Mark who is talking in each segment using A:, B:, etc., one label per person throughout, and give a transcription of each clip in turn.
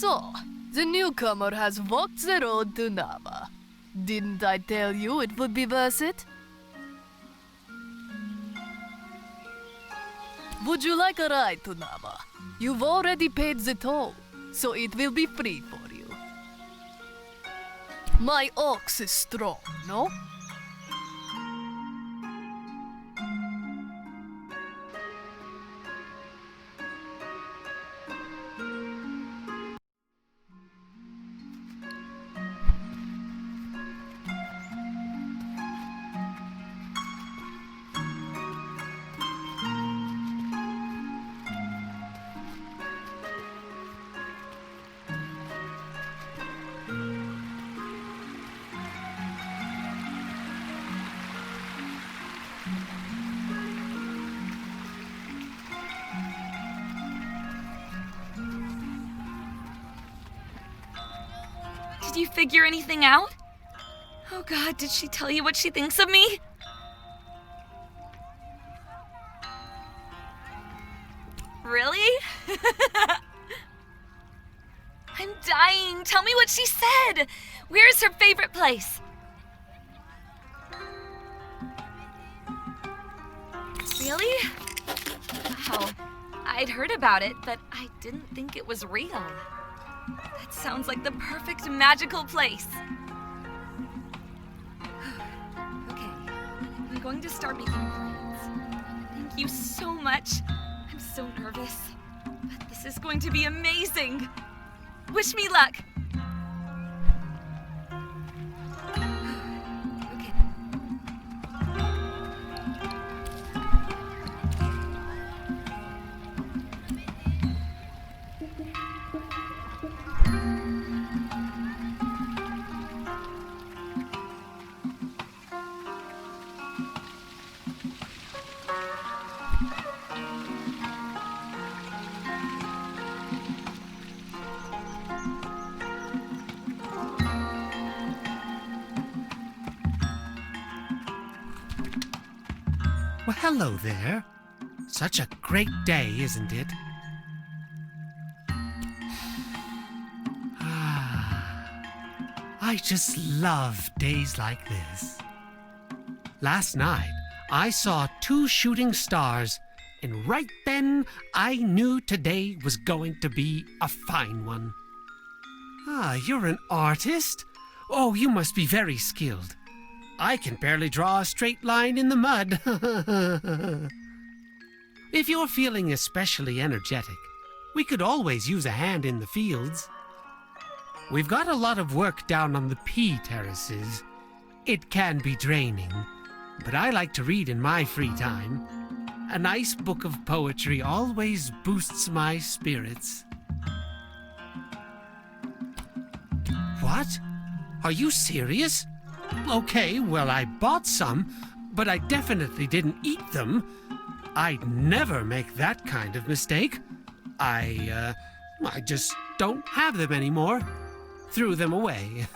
A: So, the newcomer has walked the road to Nama. Didn't I tell you it would be worth it? Would you like a ride to Nama? You've already paid the toll, so it will be free for you. My ox is strong, no?
B: Did you figure anything out? Oh God, did she tell you what she thinks of me? Really? I'm dying. Tell me what she said. Where's her favorite place? Really? Wow. I'd heard about it, but I didn't think it was real. That sounds like the perfect magical place. Okay, I'm going to start making plans. Thank you so much. I'm so nervous, but this is going to be amazing. Wish me luck. Okay.
C: Well, hello there. Such a great day, isn't it? I just love days like this. Last night, I saw 2 shooting stars, and right then I knew today was going to be a fine one. Ah, you're an artist? Oh, you must be very skilled. I can barely draw a straight line in the mud. If you're feeling especially energetic, we could always use a hand in the fields. We've got a lot of work down on the pea terraces. It can be draining, but I like to read in my free time. A nice book of poetry always boosts my spirits. What? Are you serious? Okay, well, I bought some, but I definitely didn't eat them. I'd never make that kind of mistake. I just don't have them anymore. Threw them away.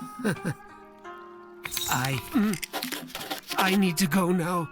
C: I need to go now.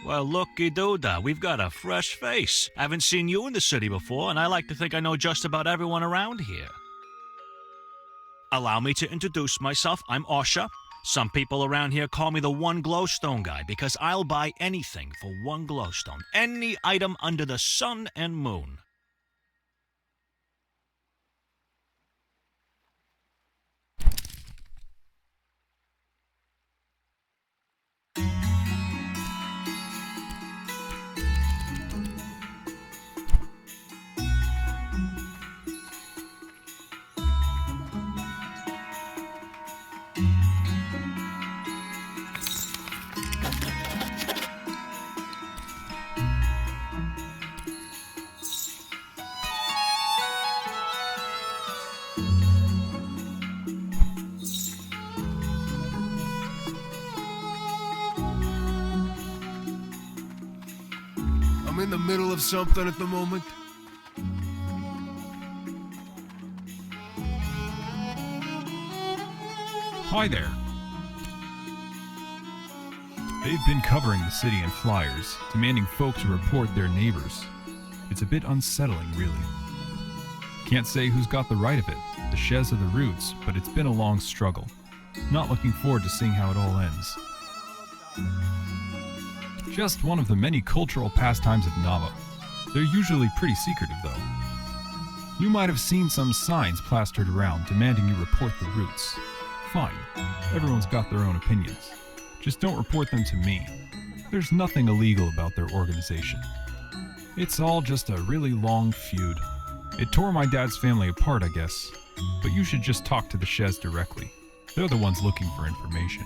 D: Well, looky doodah, we've got a fresh face. Haven't seen you in the city before, and I like to think I know just about everyone around here. Allow me to introduce myself. I'm Osha. Some people around here call me the one glowstone guy because I'll buy anything for 1 glowstone. Any item under the sun and moon.
E: in the middle of something at the moment?
F: Hi there. They've been covering the city in flyers, demanding folks report their neighbors. It's a bit unsettling, really. Can't say who's got the right of it, the Shez or the Roots, but it's been a long struggle. Not looking forward to seeing how it all ends. Just one of the many cultural pastimes of Nava. They're usually pretty secretive, though. You might have seen some signs plastered around demanding you report the Roots. Fine, everyone's got their own opinions. Just don't report them to me. There's nothing illegal about their organization. It's all just a really long feud. It tore my dad's family apart, I guess. But you should just talk to the Shez directly. They're the ones looking for information.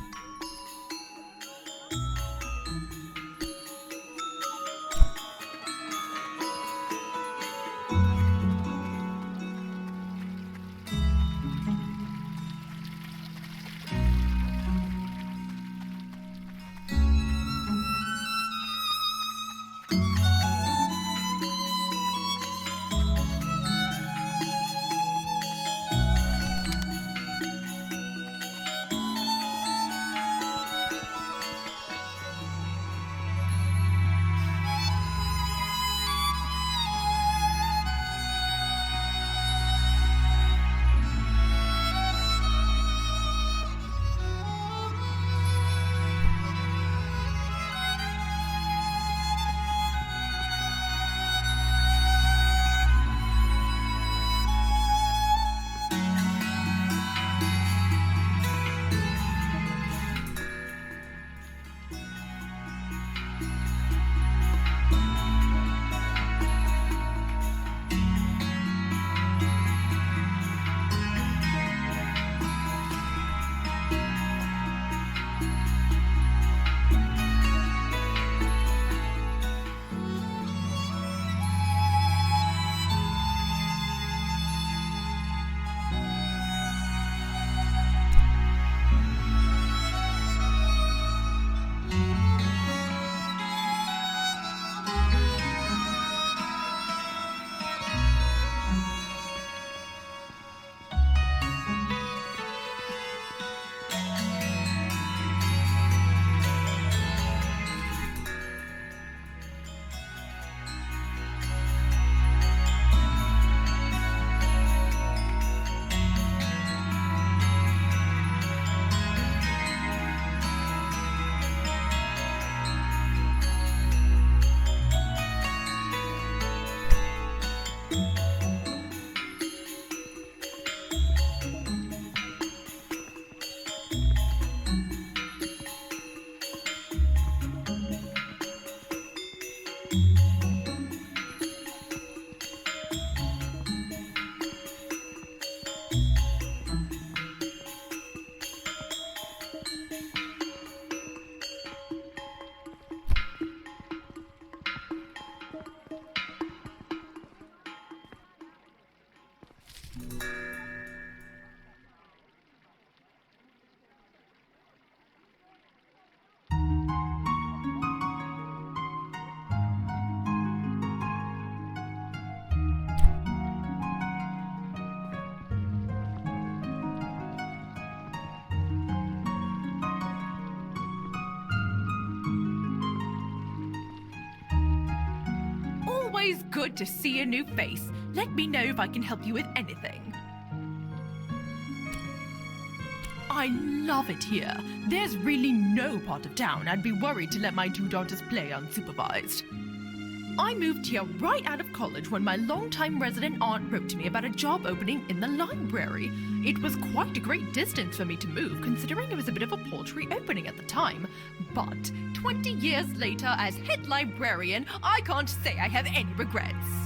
G: Always good to see a new face. Let me know if I can help you with anything. I love it here. There's really no part of town I'd be worried to let my two daughters play unsupervised. I moved here right out of college when my longtime resident aunt wrote to me about a job opening in the library. It was quite a great distance for me to move, considering it was a bit of a paltry opening at the time. But 20 years later, as head librarian, I can't say I have any regrets.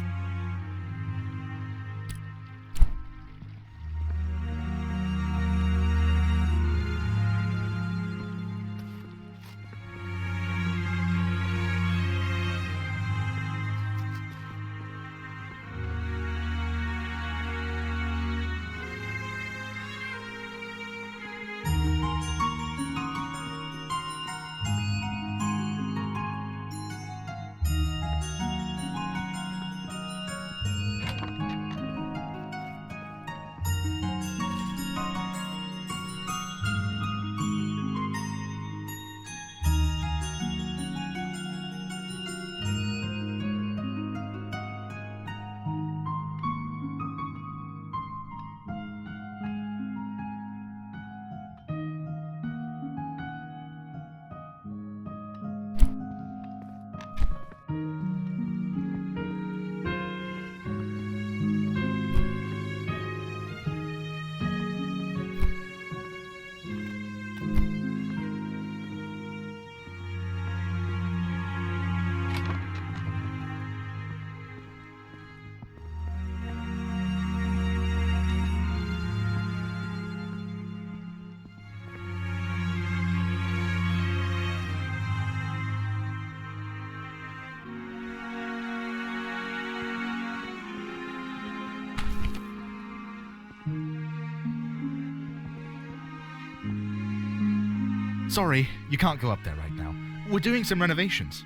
H: Sorry, you can't go up there right now. We're doing some renovations.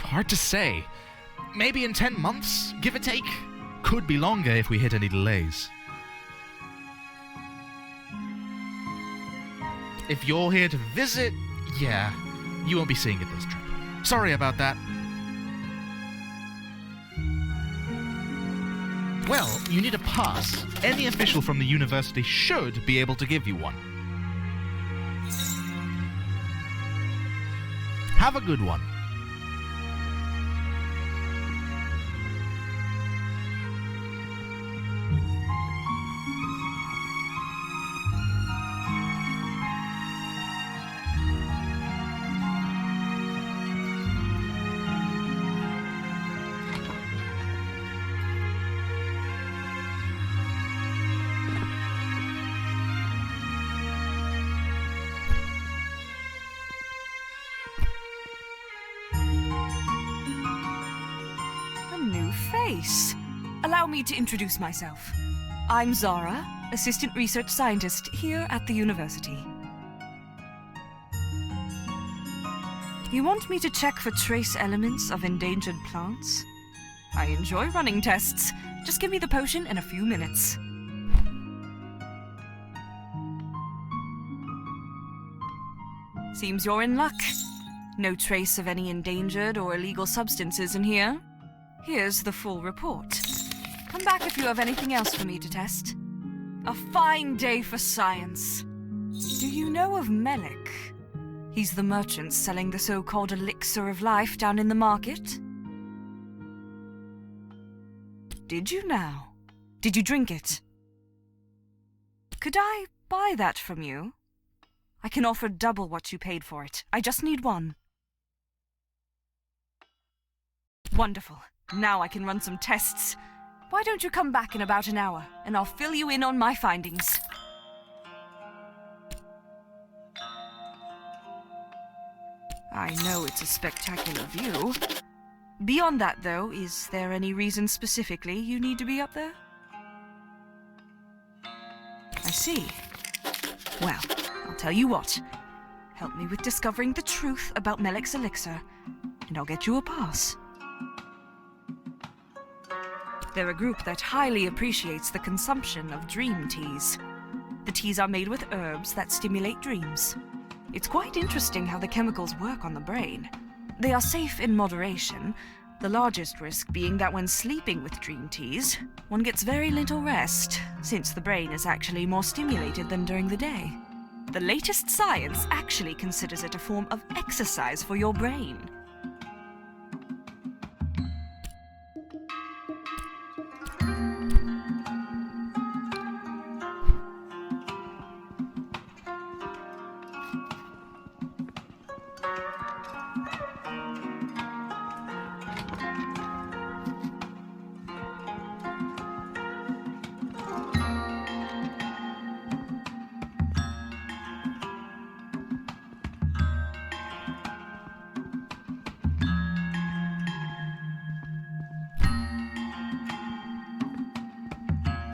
H: Hard to say. Maybe in 10 months, give or take. Could be longer if we hit any delays. If you're here to visit, yeah, you won't be seeing it this trip. Sorry about that. Well, you need a pass. Any official from the university should be able to give you one. Have a good one.
B: Face. Allow me to introduce myself. I'm Zara, Assistant Research Scientist here at the university. You want me to check for trace elements of endangered plants? I enjoy running tests. Just give me the potion in a few minutes. Seems you're in luck. No trace of any endangered or illegal substances in here. Here's the full report. Come back if you have anything else for me to test. A fine day for science. Do you know of Melik? He's the merchant selling the so-called elixir of life down in the market. Did you now? Did you drink it? Could I buy that from you? I can offer double what you paid for it. I just need one. Wonderful. Now I can run some tests. Why don't you come back in about an hour, and I'll fill you in on my findings. I know it's a spectacular view. Beyond that, though, is there any reason specifically you need to be up there? I see. Well, I'll tell you what. Help me with discovering the truth about Melik's elixir, and I'll get you a pass. They're a group that highly appreciates the consumption of dream teas. The teas are made with herbs that stimulate dreams. It's quite interesting how the chemicals work on the brain. They are safe in moderation, the largest risk being that when sleeping with dream teas, one gets very little rest, since the brain is actually more stimulated than during the day. The latest science actually considers it a form of exercise for your brain.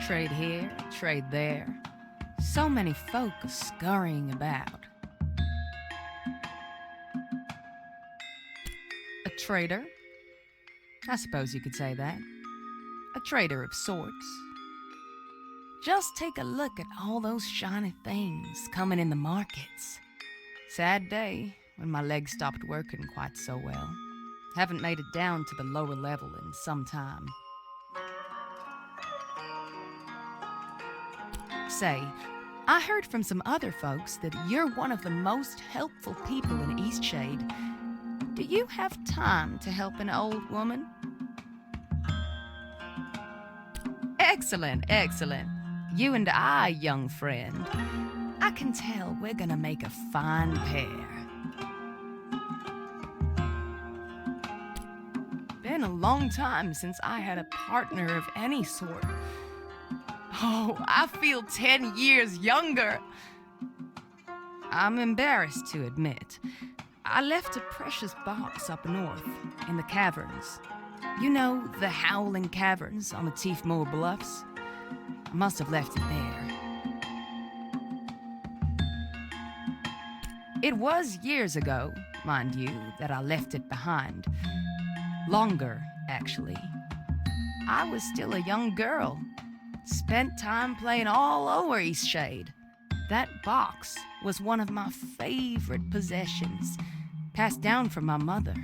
I: Trade here, trade there. So many folk are scurrying about. A trader? I suppose you could say that. A trader of sorts. Just take a look at all those shiny things coming in the markets. Sad day when my legs stopped working quite so well. Haven't made it down to the lower level in some time. Say, I heard from some other folks that you're one of the most helpful people in EASTSHADE. Do you have time to help an old woman? Excellent, excellent. You and I, young friend. I can tell we're gonna make a fine pair. Been a long time since I had a partner of any sort. Oh, I feel 10 years younger. I'm embarrassed to admit. I left a precious box up north, in the caverns. You know, the howling caverns on the Tiefmoor Bluffs? I must have left it there. It was years ago, mind you, that I left it behind. Longer, actually. I was still a young girl. Spent time playing all over EASTSHADE. That box was one of my favorite possessions, passed down from my mother.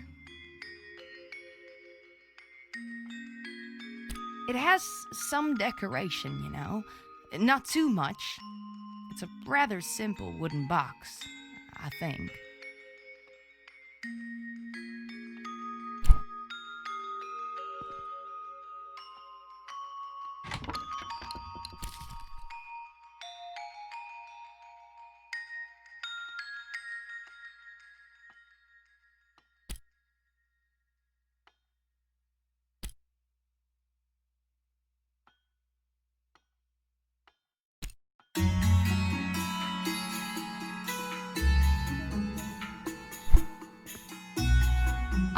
I: It has some decoration, you know. Not too much. It's a rather simple wooden box, I think.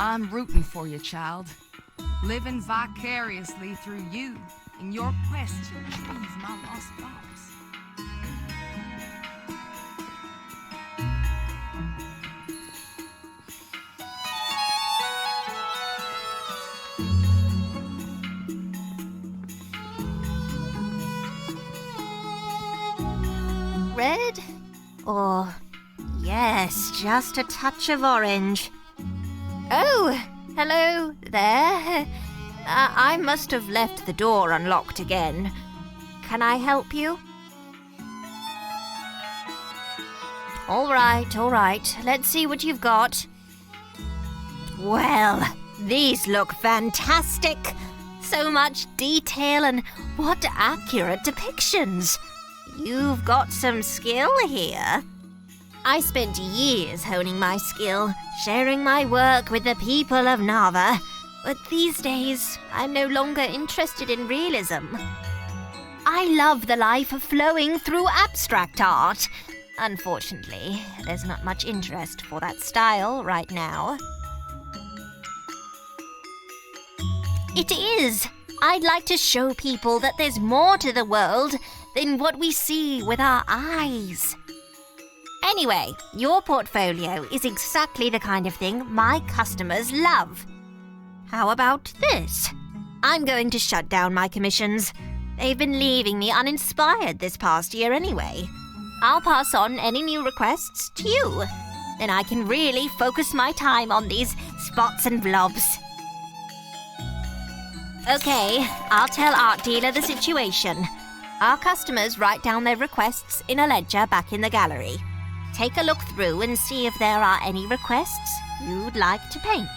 I: I'm rooting for you, child. Living vicariously through you in your quest to retrieve my lost box.
J: Red? Or, yes, just a touch of orange. Oh, hello there. I must have left the door unlocked again. Can I help you? All right. Let's see what you've got. Well, these look fantastic. So much detail and what accurate depictions. You've got some skill here. I spent years honing my skill, sharing my work with the people of Nava. But these days, I'm no longer interested in realism. I love the life flowing through abstract art. Unfortunately, there's not much interest for that style right now. It is. I'd like to show people that there's more to the world than what we see with our eyes. Anyway, your portfolio is exactly the kind of thing my customers love. How about this? I'm going to shut down my commissions. They've been leaving me uninspired this past year anyway. I'll pass on any new requests to you. Then I can really focus my time on these spots and blobs. Okay, I'll tell Art Dealer the situation. Our customers write down their requests in a ledger back in the gallery. Take a look through and see if there are any requests you'd like to paint.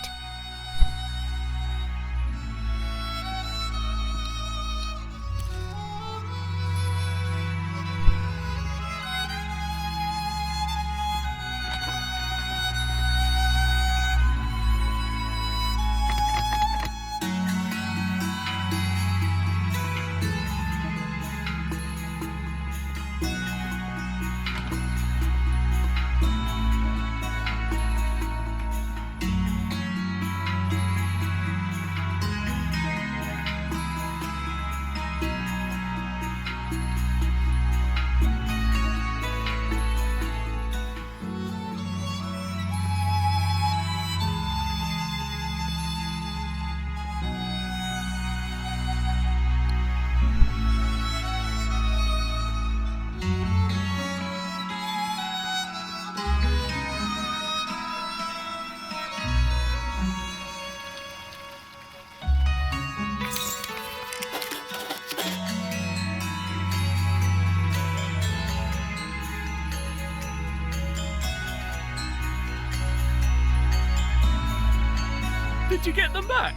K: Did you get them back?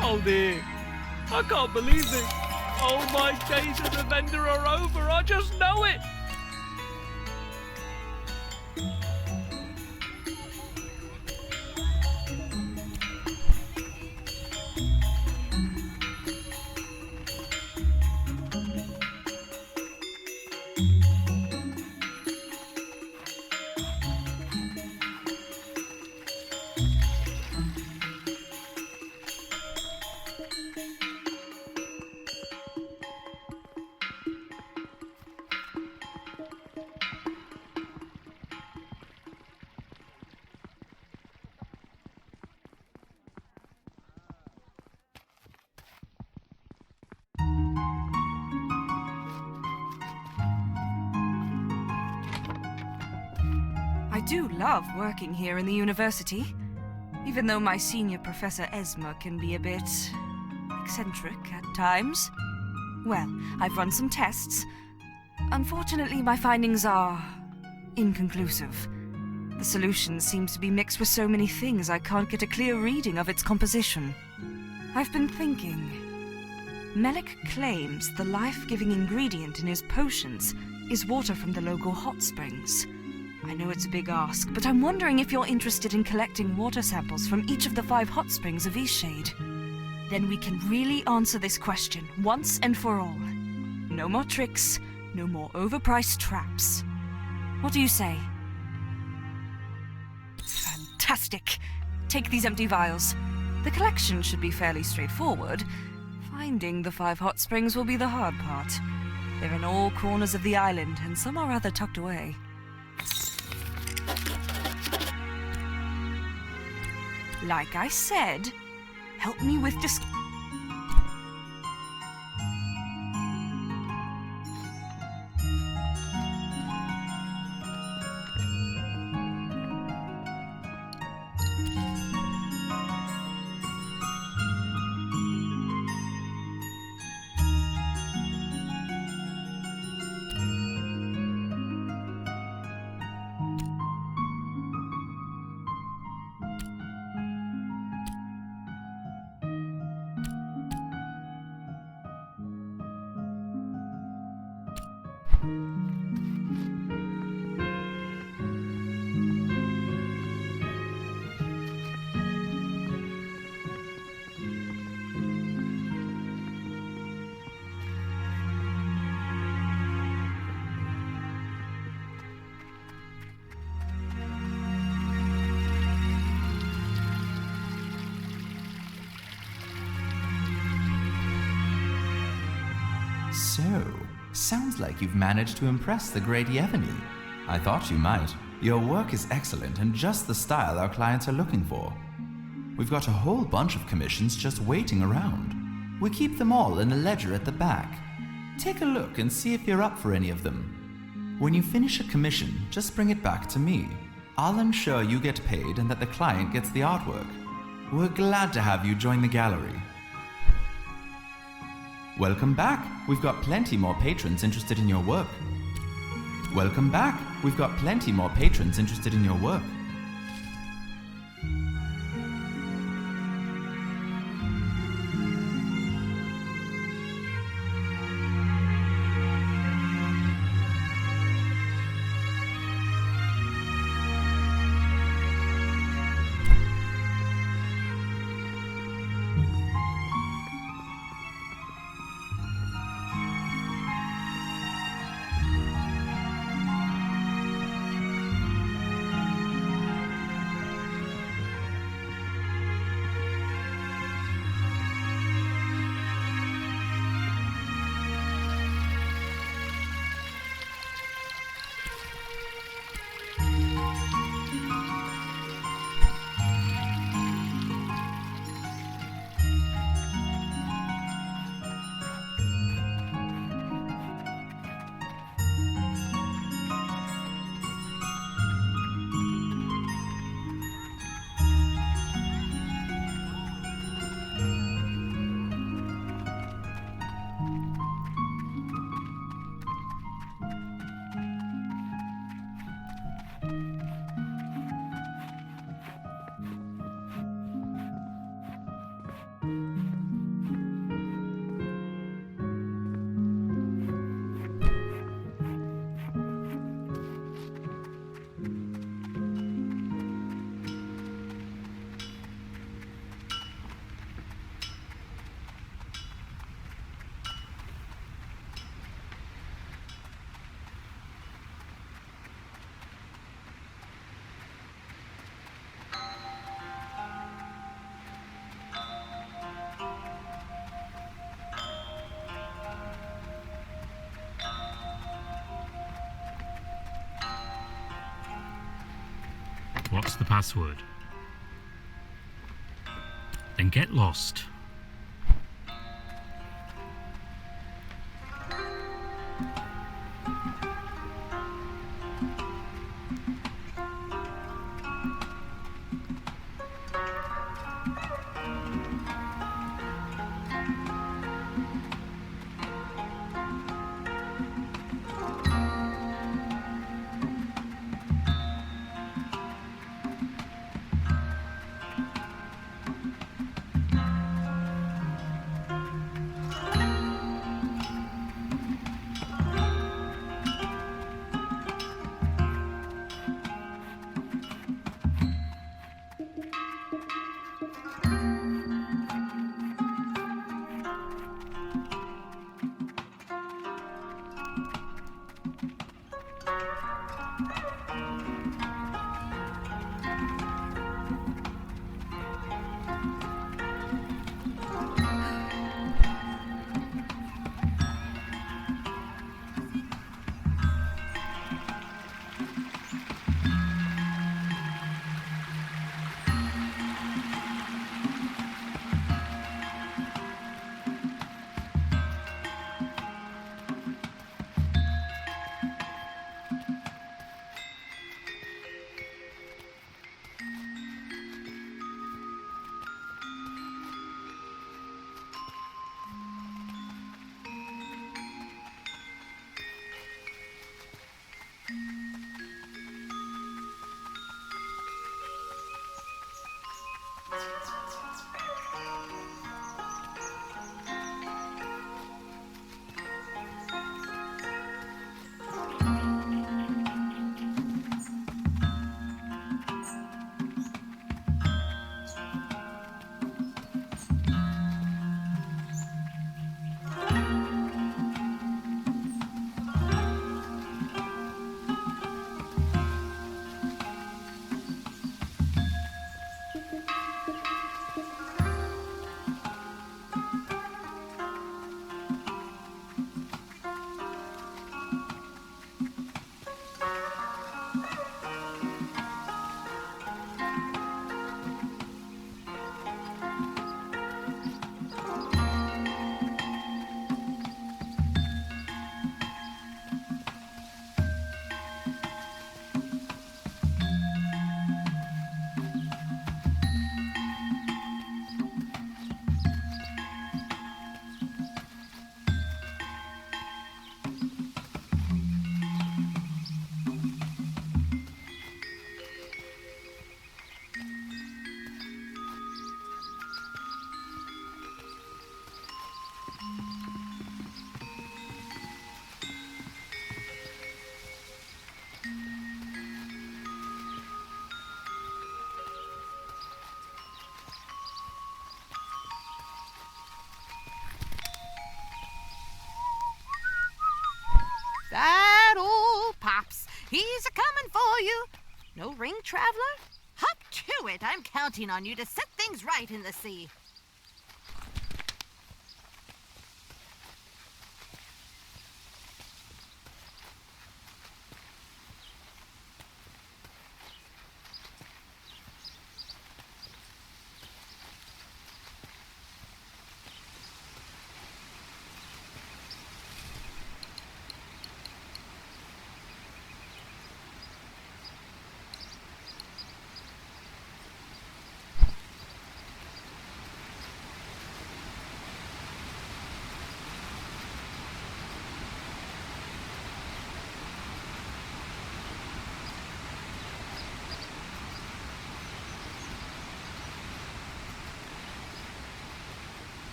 K: Oh dear, I can't believe this. Oh, my days at the vendor are over, I just know it.
B: I do love working here in the university, even though my senior Professor Esma can be a bit eccentric at times. Well, I've run some tests. Unfortunately, my findings are inconclusive. The solution seems to be mixed with so many things I can't get a clear reading of its composition. I've been thinking. Melik claims the life-giving ingredient in his potions is water from the local hot springs. I know it's a big ask, but I'm wondering if you're interested in collecting water samples from each of the 5 hot springs of EASTSHADE. Then we can really answer this question once and for all. No more tricks, no more overpriced traps. What do you say? Fantastic! Take these empty vials. The collection should be fairly straightforward. Finding the 5 hot springs will be the hard part. They're in all corners of the island, and some are rather tucked away. Like I said, help me with
L: So, sounds like you've managed to impress the great Yevony. I thought you might. Your work is excellent and just the style our clients are looking for. We've got a whole bunch of commissions just waiting around. We keep them all in a ledger at the back. Take a look and see if you're up for any of them. When you finish a commission, just bring it back to me. I'll ensure you get paid and that the client gets the artwork. We're glad to have you join the gallery. Welcome back. We've got plenty more patrons interested in your work. Welcome back. We've got plenty more patrons interested in your work.
M: What's the password? Then get lost.
N: That old Pops, he's a-coming for you. No ring, traveler? Hop to it. I'm counting on you to set things right in the sea.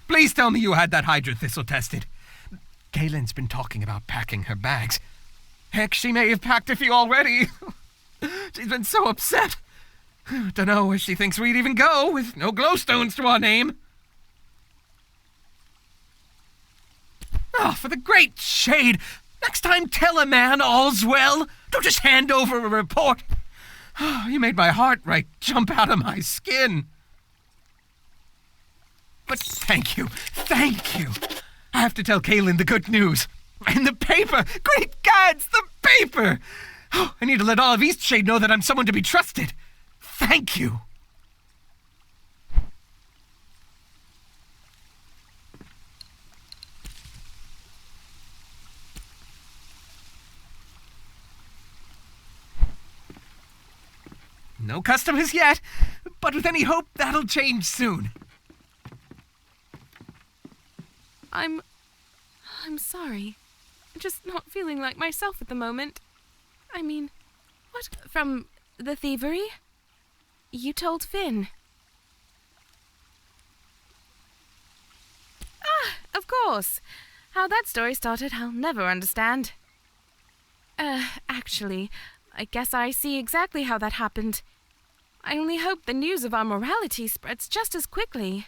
C: Please tell me you had that hydra thistle tested. Kaylin's been talking about packing her bags. Heck, she may have packed a few already. She's been so upset. Dunno where she thinks we'd even go with no glowstones to our name. Oh, for the great shade! Next time tell a man all's well. Don't just hand over a report. Oh, you made my heart right jump out of my skin. But thank you. I have to tell Kaylin the good news. And the paper! Great gods, the paper! Oh, I need to let all of EASTSHADE know that I'm someone to be trusted. Thank you. No customers yet, but with any hope, that'll change soon.
O: I'm sorry. I'm just not feeling like myself at the moment. I mean, what? From the thievery? You told Finn. Ah, of course. How that story started, I'll never understand. Actually, I guess I see exactly how that happened. I only hope the news of our morality spreads just as quickly.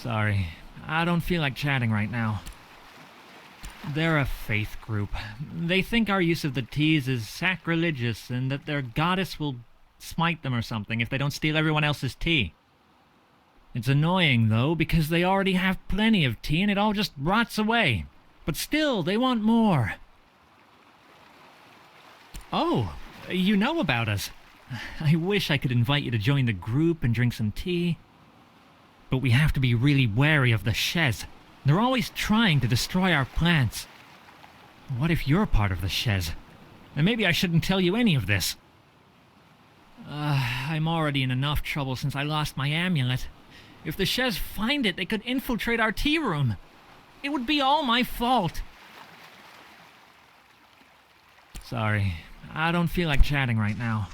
P: Sorry, I don't feel like chatting right now. They're a faith group. They think our use of the teas is sacrilegious and that their goddess will smite them or something if they don't steal everyone else's tea. It's annoying, though, because they already have plenty of tea and it all just rots away. But still, they want more. Oh, you know about us. I wish I could invite you to join the group and drink some tea. But we have to be really wary of the Shez. They're always trying to destroy our plants. What if you're part of the Shez? And maybe I shouldn't tell you any of this. I'm already in enough trouble since I lost my amulet. If the Shez find it, they could infiltrate our tea room. It would be all my fault. Sorry, I don't feel like chatting right now.